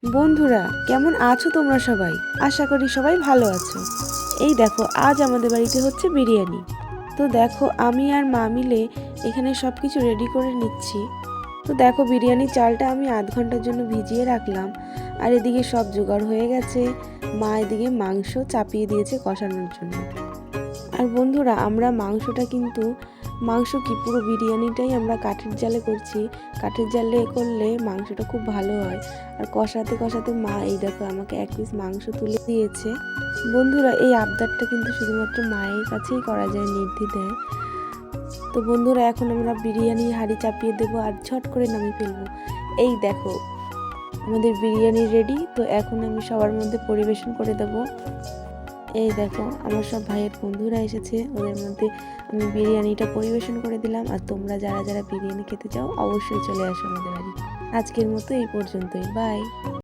বন্ধুরা, কেমন আছো তোমরা সবাই? আশা করি সবাই ভালো আছো। এই দেখো, আজ আমাদের বাড়িতে হচ্ছে বিরিয়ানি। তো দেখো, আমি আর মা মিলে এখানে সব কিছু রেডি করে নিচ্ছি। তো দেখো, বিরিয়ানির চালটা আমি আধ ঘন্টার জন্য ভিজিয়ে রাখলাম। আর এদিকে সব জোগাড় হয়ে গেছে। মা এদিকে মাংস চাপিয়ে দিয়েছে কষানোর জন্য। আর বন্ধুরা, আমরা মাংসটা কিন্তু পুরো বিরিয়ানিটাই আমরা কাঠের জালে করছি। কাঠের জালে করলে মাংসটা খুব ভালো হয়। আর কষাতে কষাতে মা এই দেখো আমাকে এক পিস মাংস তুলে দিয়েছে। বন্ধুরা, এই আবদারটা কিন্তু শুধুমাত্র মায়ের কাছেই করা যায় নির্দ্বিধায়। তো বন্ধুরা, এখন আমরা বিরিয়ানি হাঁড়ি চাপিয়ে দেবো আর ঝট করে নামিয়ে ফেলবো। এই দেখো, আমাদের বিরিয়ানি রেডি। তো এখন আমি সবার মধ্যে পরিবেশন করে দেবো। এই দেখো, আমার সব ভাইয়ের বন্ধুরা এসেছে, ওদের মধ্যে আমি বিরিয়ানিটা পরিবেশন করে দিলাম। আর তোমরা যারা যারা বিরিয়ানি খেতে চাও অবশ্যই চলে আসো আমাদের বাড়ি। আজকের মতো এই পর্যন্তই, বাই।